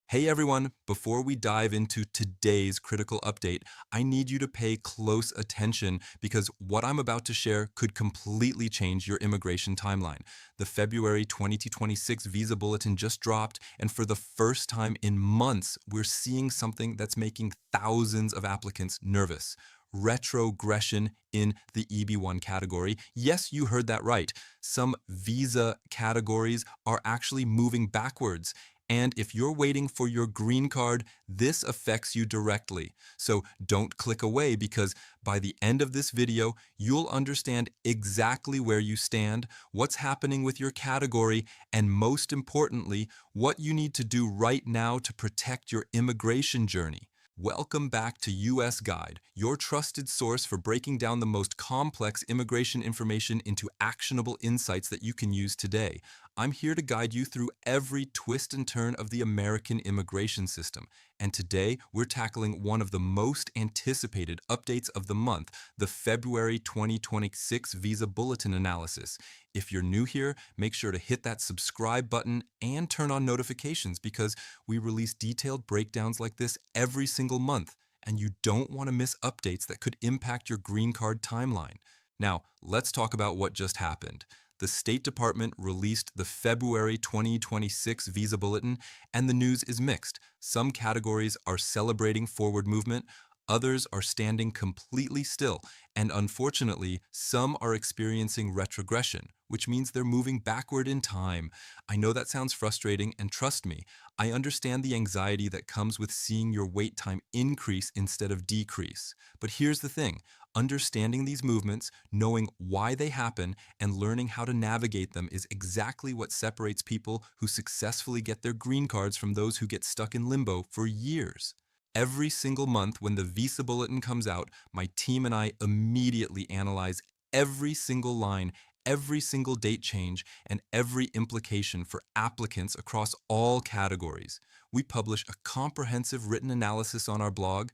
Hey everyone, before we dive into today's critical update, I need you to pay close attention because what I'm about to share could completely change your immigration timeline. The February 2026 Visa Bulletin just dropped, and for the first time in months, we're seeing something that's making thousands of applicants nervous. Retrogression in the EB1 category. Yes, you heard that right. Some visa categories are actually moving backwards. And if you're waiting for your green card, this affects you directly. So don't click away because by the end of this video, you'll understand exactly where you stand, what's happening with your category, and most importantly, what you need to do right now to protect your immigration journey. Welcome back to US Guide, your trusted source for breaking down the most complex immigration information into actionable insights that you can use today. I'm here to guide you through every twist and turn of the American immigration system. And today, we're tackling one of the most anticipated updates of the month, the February 2026 Visa Bulletin analysis. If you're new here, make sure to hit that subscribe button and turn on notifications because we release detailed breakdowns like this every single month, and you don't want to miss updates that could impact your green card timeline. Now, let's talk about what just happened. The State Department released the February 2026 Visa Bulletin, and the news is mixed. Some categories are celebrating forward movement, others are standing completely still, and unfortunately, some are experiencing retrogression, which means they're moving backward in time. I know that sounds frustrating, and trust me, I understand the anxiety that comes with seeing your wait time increase instead of decrease. But here's the thing. Understanding these movements, knowing why they happen, and learning how to navigate them is exactly what separates people who successfully get their green cards from those who get stuck in limbo for years. Every single month when the Visa Bulletin comes out, my team and I immediately analyze every single line, every single date change, and every implication for applicants across all categories. We publish a comprehensive written analysis on our blog,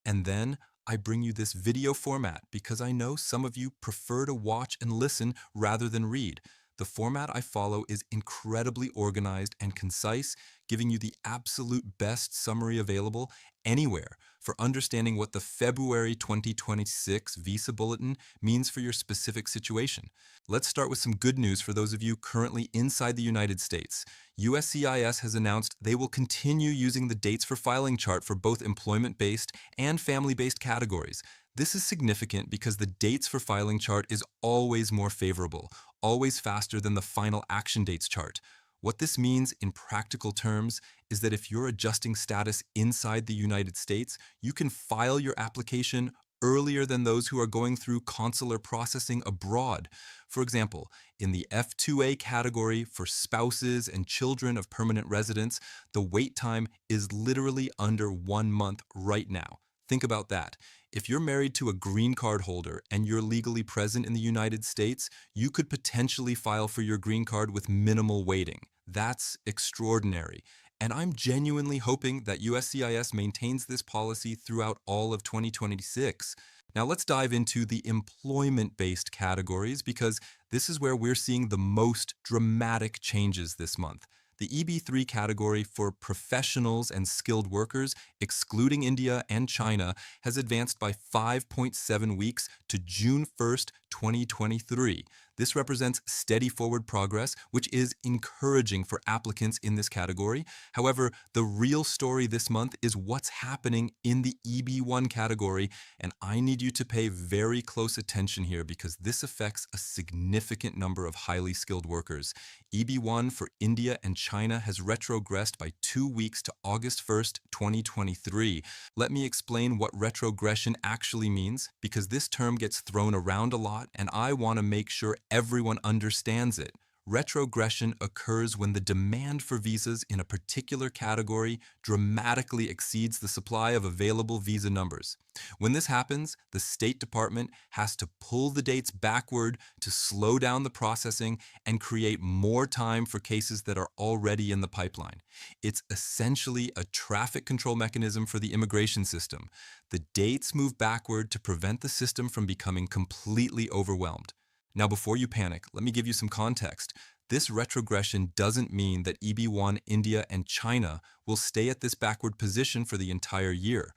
and then I bring you this video format because I know some of you prefer to watch and listen rather than read. The format I follow is incredibly organized and concise, giving you the absolute best summary available anywhere for understanding what the February 2026 Visa Bulletin means for your specific situation. Let's start with some good news for those of you currently inside the United States. USCIS has announced they will continue using the dates for filing chart for both employment-based and family-based categories. This is significant because the dates for filing chart is always more favorable, always faster than the final action dates chart. What this means in practical terms is that if you're adjusting status inside the United States, you can file your application earlier than those who are going through consular processing abroad. For example, in the F2A category for spouses and children of permanent residents, the wait time is literally under 1 month right now. Think about that. If you're married to a green card holder and you're legally present in the United States, you could potentially file for your green card with minimal waiting. That's extraordinary. And I'm genuinely hoping that USCIS maintains this policy throughout all of 2026. Now let's dive into the employment-based categories because this is where we're seeing the most dramatic changes this month. The EB3 category for professionals and skilled workers, excluding India and China, has advanced by 5.7 weeks to June 1st, 2023. This represents steady forward progress, which is encouraging for applicants in this category. However, the real story this month is what's happening in the EB1 category, and I need you to pay very close attention here because this affects a significant number of highly skilled workers. EB1 for India and China has retrogressed by 2 weeks to August 1st, 2023. Let me explain what retrogression actually means because this term gets thrown around a lot and I want to make sure everyone understands it. Retrogression occurs when the demand for visas in a particular category dramatically exceeds the supply of available visa numbers. When this happens, the State Department has to pull the dates backward to slow down the processing and create more time for cases that are already in the pipeline. It's essentially a traffic control mechanism for the immigration system. The dates move backward to prevent the system from becoming completely overwhelmed. Now, before you panic, let me give you some context. This retrogression doesn't mean that EB1, India, and China will stay at this backward position for the entire year.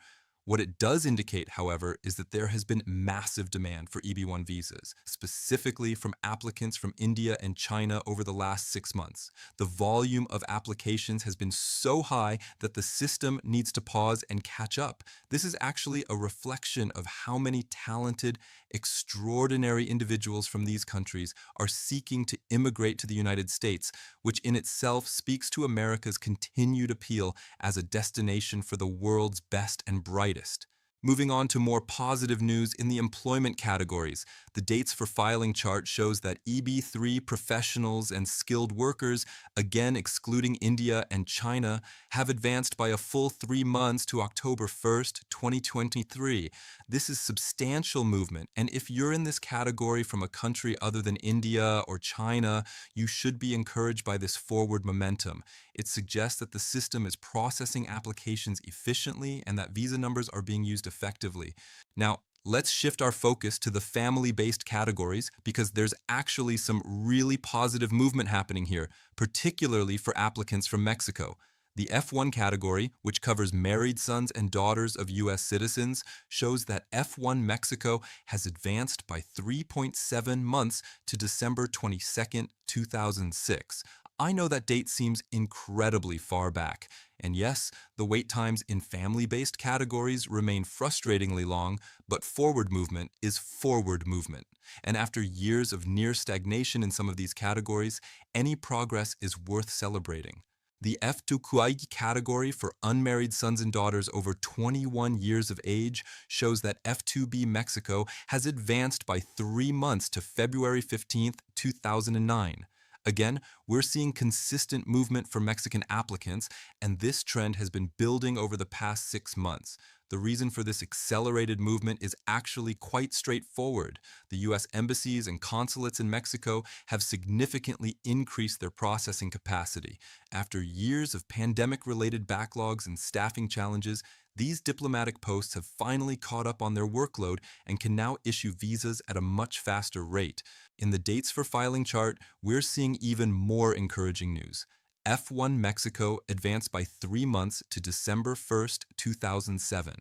What it does indicate, however, is that there has been massive demand for EB1 visas, specifically from applicants from India and China over the last 6 months. The volume of applications has been so high that the system needs to pause and catch up. This is actually a reflection of how many talented, extraordinary individuals from these countries are seeking to immigrate to the United States, which in itself speaks to America's continued appeal as a destination for the world's best and brightest. Moving on to more positive news in the employment categories, the dates for filing chart shows that EB3 professionals and skilled workers, again excluding India and China, have advanced by a full 3 months to October 1st, 2023. This is substantial movement, and if you're in this category from a country other than India or China, you should be encouraged by this forward momentum. It suggests that the system is processing applications efficiently and that visa numbers are being used effectively. Now, let's shift our focus to the family-based categories because there's actually some really positive movement happening here, particularly for applicants from Mexico. The F1 category, which covers married sons and daughters of U.S. citizens, shows that F1 Mexico has advanced by 3.7 months to December 22nd, 2006. I know that date seems incredibly far back. And yes, the wait times in family-based categories remain frustratingly long, but forward movement is forward movement. And after years of near stagnation in some of these categories, any progress is worth celebrating. The F2QI category for unmarried sons and daughters over 21 years of age shows that F2B Mexico has advanced by 3 months to February 15th, 2009. Again, we're seeing consistent movement for Mexican applicants, and this trend has been building over the past 6 months. The reason for this accelerated movement is actually quite straightforward. The U.S. embassies and consulates in Mexico have significantly increased their processing capacity. After years of pandemic-related backlogs and staffing challenges, these diplomatic posts have finally caught up on their workload and can now issue visas at a much faster rate. In the dates for filing chart, we're seeing even more encouraging news. F1 Mexico advanced by 3 months to December 1st, 2007.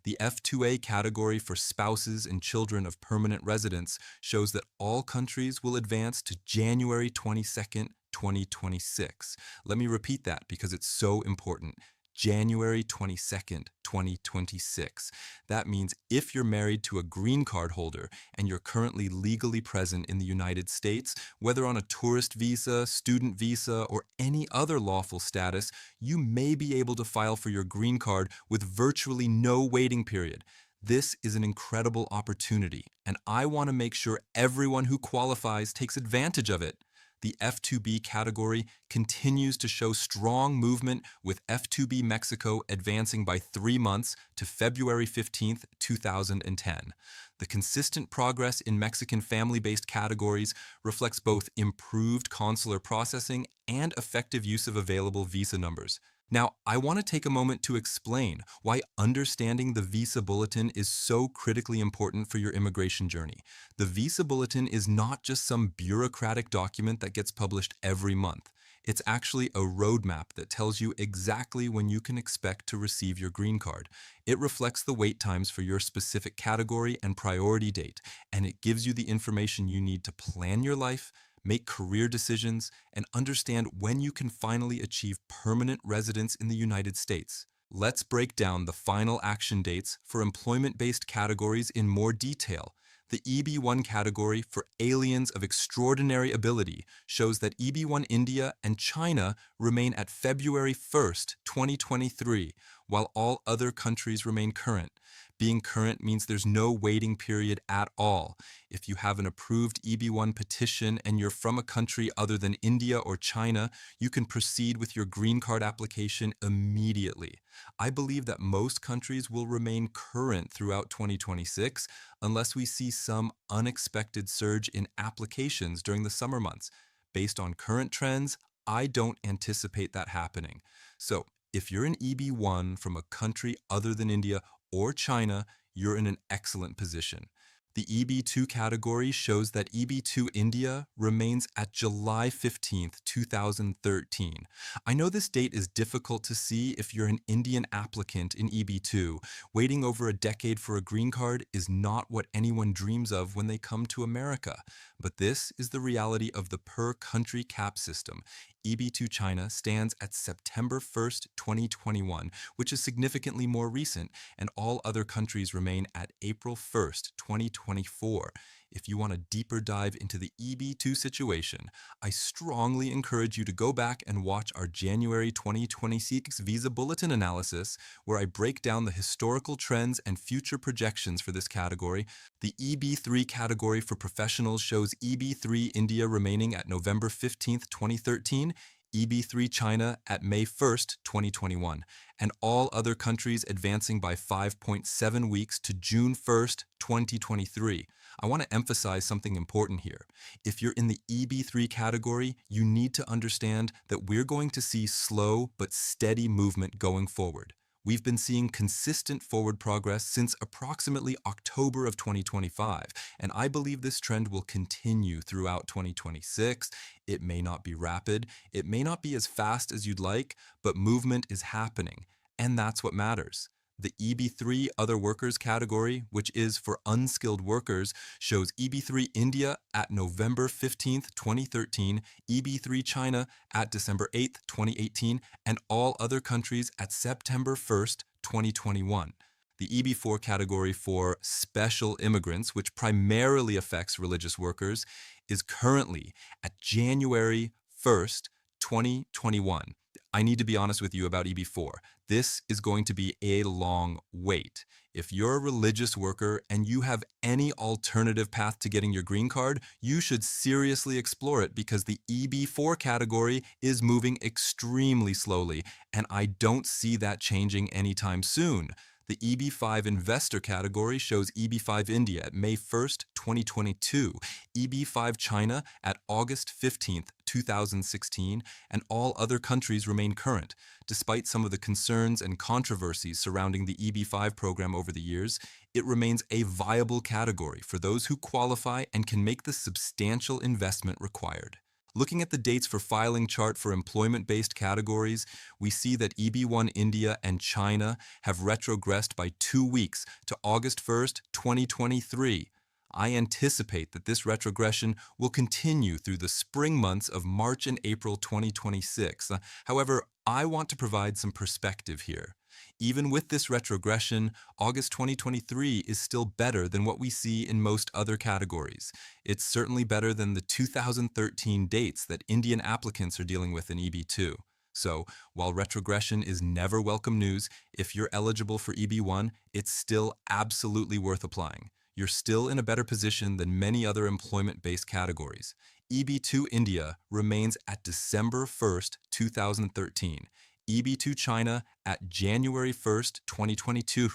The F2A category for spouses and children of permanent residents shows that all countries will advance to January 22nd, 2026. Let me repeat that because it's so important. January 22nd, 2026. That means if you're married to a green card holder and you're currently legally present in the United States, whether on a tourist visa, student visa, or any other lawful status, you may be able to file for your green card with virtually no waiting period. This is an incredible opportunity, and I want to make sure everyone who qualifies takes advantage of it. The F2B category continues to show strong movement with F2B Mexico advancing by 3 months to February 15th, 2010. The consistent progress in Mexican family-based categories reflects both improved consular processing and effective use of available visa numbers. Now, I want to take a moment to explain why understanding the Visa Bulletin is so critically important for your immigration journey. The Visa Bulletin is not just some bureaucratic document that gets published every month. It's actually a roadmap that tells you exactly when you can expect to receive your green card. It reflects the wait times for your specific category and priority date, and it gives you the information you need to plan your life, make career decisions, and understand when you can finally achieve permanent residence in the United States. Let's break down the final action dates for employment-based categories in more detail. The EB1 category for aliens of extraordinary ability shows that EB1 India and China remain at February 1st, 2023, while all other countries remain current. Being current means there's no waiting period at all. If you have an approved EB1 petition and you're from a country other than India or China, you can proceed with your green card application immediately. I believe that most countries will remain current throughout 2026 unless we see some unexpected surge in applications during the summer months. Based on current trends, I don't anticipate that happening. So, if you're an EB1 from a country other than India or China, you're in an excellent position. The EB2 category shows that EB2 India remains at July 15th, 2013. I know this date is difficult to see if you're an Indian applicant in EB2. Waiting over a decade for a green card is not what anyone dreams of when they come to America. But this is the reality of the per-country cap system. EB2 China stands at September 1st, 2021, which is significantly more recent, and all other countries remain at April 1st, 2024. If you want a deeper dive into the EB2 situation, I strongly encourage you to go back and watch our January 2026 Visa Bulletin analysis, where I break down the historical trends and future projections for this category. The EB3 category for professionals shows EB3 India remaining at November 15th, 2013, EB3 China at May 1st, 2021, and all other countries advancing by 5.7 weeks to June 1st, 2023. I want to emphasize something important here. If you're in the EB3 category, you need to understand that we're going to see slow but steady movement going forward. We've been seeing consistent forward progress since approximately October of 2025, and I believe this trend will continue throughout 2026. It may not be rapid, it may not be as fast as you'd like, but movement is happening, and that's what matters. The EB3 Other Workers category, which is for unskilled workers, shows EB3 India at November 15th, 2013, EB3 China at December 8th, 2018, and all other countries at September 1st, 2021. The EB4 category for special immigrants, which primarily affects religious workers, is currently at January 1st, 2021. I need to be honest with you about EB4. This is going to be a long wait. If you're a religious worker and you have any alternative path to getting your green card, you should seriously explore it because the EB4 category is moving extremely slowly, and I don't see that changing anytime soon. The EB5 Investor category shows EB5 India at May 1st, 2022, EB5 China at August 15th, 2016, and all other countries remain current. Despite some of the concerns and controversies surrounding the EB5 program over the years, it remains a viable category for those who qualify and can make the substantial investment required. Looking at the dates for filing chart for employment-based categories, we see that EB1 India and China have retrogressed by 2 weeks to August 1st, 2023. I anticipate that this retrogression will continue through the spring months of March and April 2026. However, I want to provide some perspective here. Even with this retrogression, August 2023 is still better than what we see in most other categories. It's certainly better than the 2013 dates that Indian applicants are dealing with in EB2. So, while retrogression is never welcome news, if you're eligible for EB1, it's still absolutely worth applying. You're still in a better position than many other employment-based categories. EB2 India remains at December 1st, 2013. EB2 China at January 1st, 2022,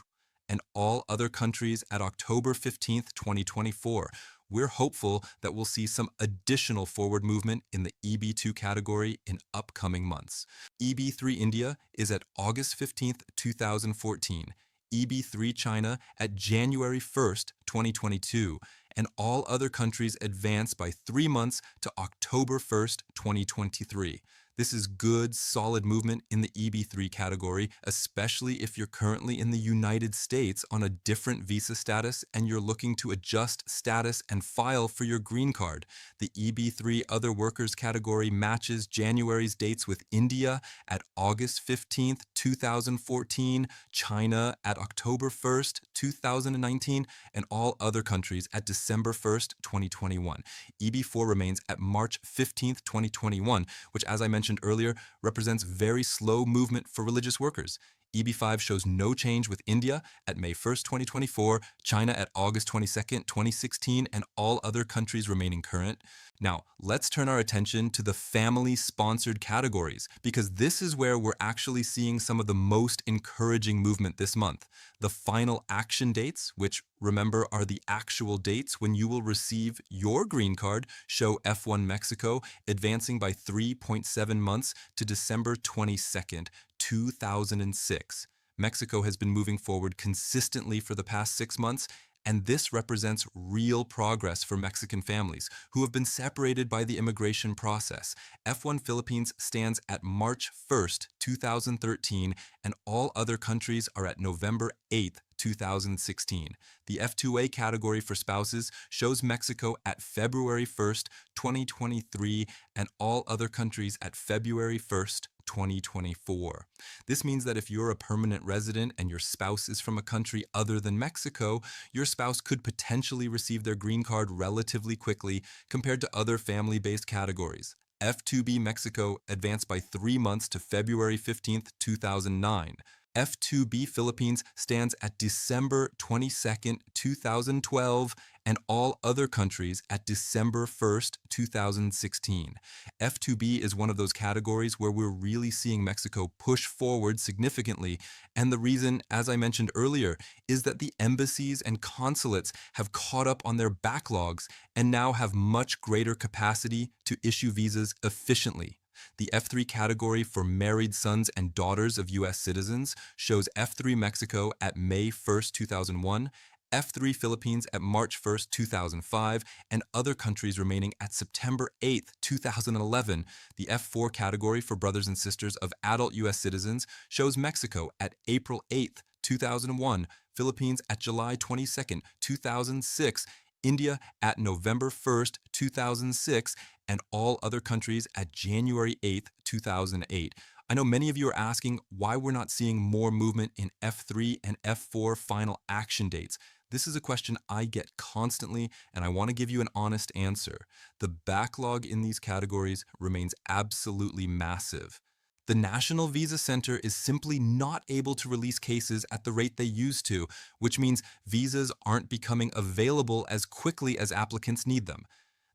and all other countries at October 15th, 2024. We're hopeful that we'll see some additional forward movement in the EB2 category in upcoming months. EB3 India is at August 15th, 2014. EB3 China at January 1st, 2022, and all other countries advance by 3 months to October 1st, 2023. This is good, solid movement in the EB3 category, especially if you're currently in the United States on a different visa status and you're looking to adjust status and file for your green card. The EB3 Other Workers category matches January's dates with India at August 15th, 2014, China at October 1st, 2019, and all other countries at December 1st, 2021. EB4 remains at March 15th, 2021, which, as I mentioned earlier, represents very slow movement for religious workers. EB5 shows no change with India at May 1st, 2024, China at August 22nd, 2016, and all other countries remaining current. Now, let's turn our attention to the family-sponsored categories, because this is where we're actually seeing some of the most encouraging movement this month. The final action dates, which remember are the actual dates when you will receive your green card, show F1 Mexico advancing by 3.7 months to December 22nd, 2006. Mexico has been moving forward consistently for the past 6 months, And this represents real progress for Mexican families who have been separated by the immigration process. F1 Philippines stands at March 1st, 2013, and all other countries are at November 8th, 2016. The F2A category for spouses shows Mexico at February 1st, 2023, and all other countries at February 1st, 2024. This means that if you're a permanent resident and your spouse is from a country other than Mexico, your spouse could potentially receive their green card relatively quickly compared to other family-based categories. F2B Mexico advanced by 3 months to February 15th, 2009. F2B Philippines stands at December 22nd, 2012, and all other countries at December 1st, 2016. F2B is one of those categories where we're really seeing Mexico push forward significantly, and the reason, as I mentioned earlier, is that the embassies and consulates have caught up on their backlogs and now have much greater capacity to issue visas efficiently. The F3 category for married sons and daughters of U.S. citizens shows F3 Mexico at May 1st, 2001, F3 Philippines at March 1st, 2005, and other countries remaining at September 8th, 2011. The F4 category for brothers and sisters of adult U.S. citizens shows Mexico at April 8th, 2001, Philippines at July 22nd, 2006, India at November 1st, 2006, and all other countries at January 8th, 2008. I know many of you are asking why we're not seeing more movement in F3 and F4 final action dates. This is a question I get constantly, and I want to give you an honest answer. The backlog in these categories remains absolutely massive. The National Visa Center is simply not able to release cases at the rate they used to, which means visas aren't becoming available as quickly as applicants need them.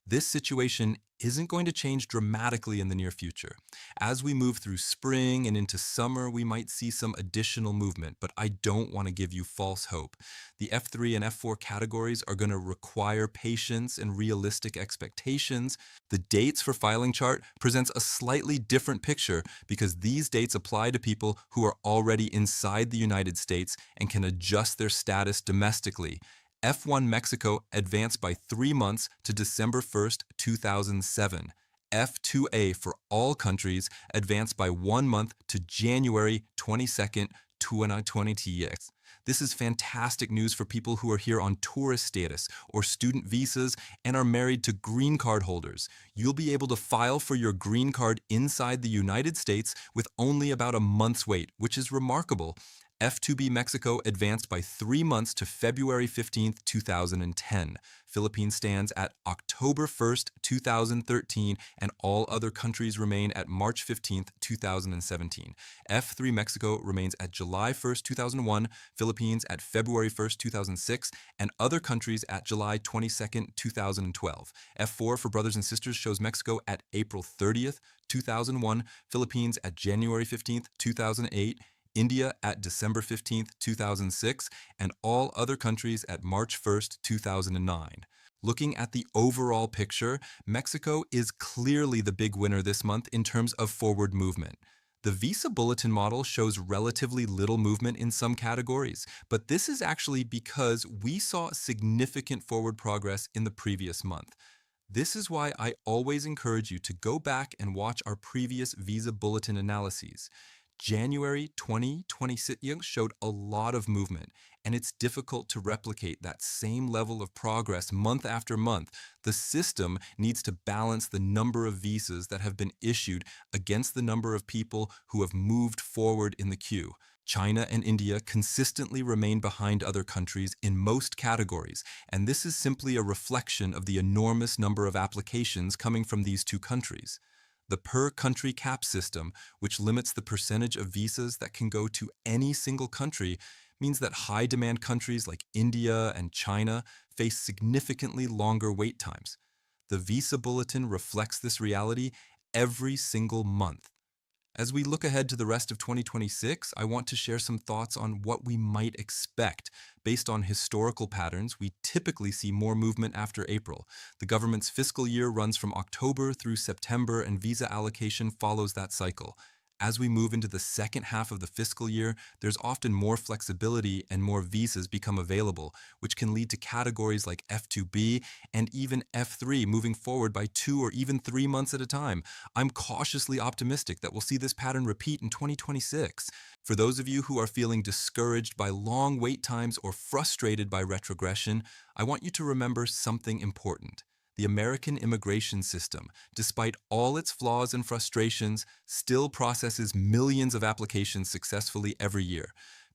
This situation isn't going to change dramatically in the near future. As we move through spring and into summer, we might see some additional movement, but I don't want to give you false hope. The F3 and F4 categories are going to require patience and realistic expectations. The dates for filing chart presents a slightly different picture because these dates apply to people who are already inside the United States and can adjust their status domestically. F1 Mexico advanced by 3 months to December 1st, 2007. F2A for all countries advanced by 1 month to January 22nd, 2020. This is fantastic news for people who are here on tourist status or student visas and are married to green card holders. You'll be able to file for your green card inside the United States with only about a month's wait, which is remarkable. F2B Mexico advanced by 3 months to February 15th, 2010. Philippines stands at October 1st, 2013, and all other countries remain at March 15th, 2017. F3 Mexico remains at July 1st, 2001, Philippines at February 1st, 2006, and other countries at July 22nd, 2012. F4 for brothers and sisters shows Mexico at April 30th, 2001, Philippines at January 15th, 2008, India at December 15th, 2006, and all other countries at March 1st, 2009. Looking at the overall picture, Mexico is clearly the big winner this month in terms of forward movement. The Visa Bulletin model shows relatively little movement in some categories, but this is actually because we saw significant forward progress in the previous month. This is why I always encourage you to go back and watch our previous Visa Bulletin analyses. January 2020 showed a lot of movement, and it's difficult to replicate that same level of progress month after month. The system needs to balance the number of visas that have been issued against the number of people who have moved forward in the queue. China and India consistently remain behind other countries in most categories, and this is simply a reflection of the enormous number of applications coming from these two countries. The per-country cap system, which limits the percentage of visas that can go to any single country, means that high-demand countries like India and China face significantly longer wait times. The Visa Bulletin reflects this reality every single month. As we look ahead to the rest of 2026, I want to share some thoughts on what we might expect. Based on historical patterns, we typically see more movement after April. The government's fiscal year runs from October through September, and visa allocation follows that cycle. As we move into the second half of the fiscal year, there's often more flexibility and more visas become available, which can lead to categories like F2B and even F3 moving forward by 2 or even 3 months at a time. I'm cautiously optimistic that we'll see this pattern repeat in 2026. For those of you who are feeling discouraged by long wait times or frustrated by retrogression, I want you to remember something important. The American immigration system, despite all its flaws and frustrations, still processes millions of applications successfully every year.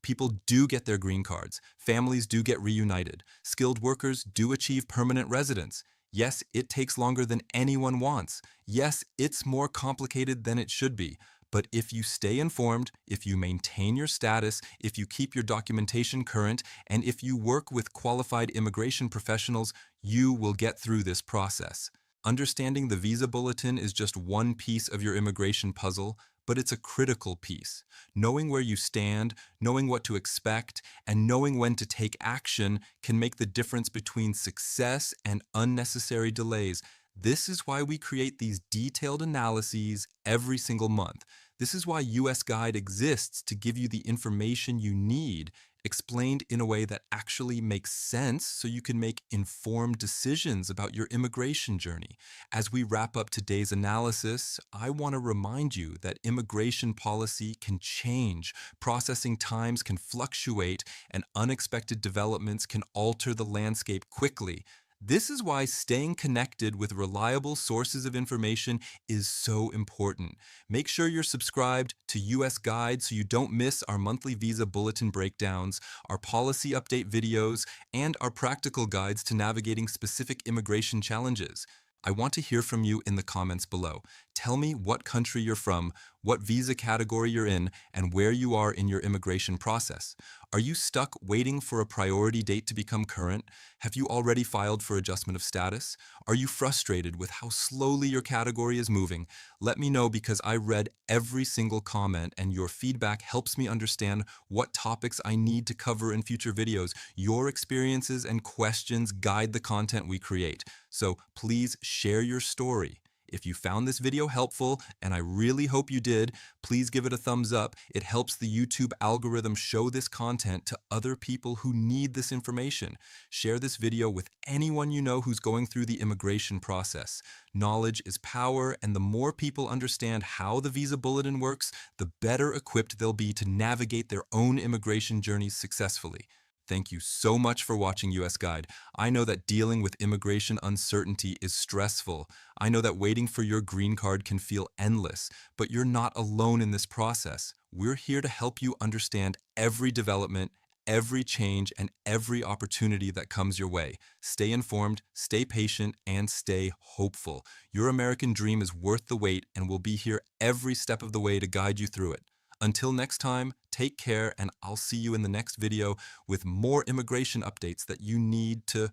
People do get their green cards, families do get reunited, skilled workers do achieve permanent residence. Yes, it takes longer than anyone wants. Yes, it's more complicated than it should be. But if you stay informed, if you maintain your status, if you keep your documentation current, and if you work with qualified immigration professionals, you will get through this process. Understanding the Visa Bulletin is just one piece of your immigration puzzle, but it's a critical piece. Knowing where you stand, knowing what to expect, and knowing when to take action can make the difference between success and unnecessary delays. This is why we create these detailed analyses every single month. This is why US Guide exists, to give you the information you need, explained in a way that actually makes sense so you can make informed decisions about your immigration journey. As we wrap up today's analysis, I want to remind you that immigration policy can change, processing times can fluctuate, and unexpected developments can alter the landscape quickly. This is why staying connected with reliable sources of information is so important. Make sure you're subscribed to US Guide so you don't miss our monthly Visa Bulletin breakdowns, our policy update videos, and our practical guides to navigating specific immigration challenges. I want to hear from you in the comments below. Tell me what country you're from, what visa category you're in, and where you are in your immigration process. Are you stuck waiting for a priority date to become current? Have you already filed for adjustment of status? Are you frustrated with how slowly your category is moving? Let me know, because I read every single comment and your feedback helps me understand what topics I need to cover in future videos. Your experiences and questions guide the content we create. So please share your story. If you found this video helpful, and I really hope you did, please give it a thumbs up. It helps the YouTube algorithm show this content to other people who need this information. Share this video with anyone you know who's going through the immigration process. Knowledge is power, and the more people understand how the Visa Bulletin works, the better equipped they'll be to navigate their own immigration journeys successfully. Thank you so much for watching US Guide. I know that dealing with immigration uncertainty is stressful. I know that waiting for your green card can feel endless, but you're not alone in this process. We're here to help you understand every development, every change, and every opportunity that comes your way. Stay informed, stay patient, and stay hopeful. Your American dream is worth the wait, and we'll be here every step of the way to guide you through it. Until next time, take care, and I'll see you in the next video with more immigration updates that you need to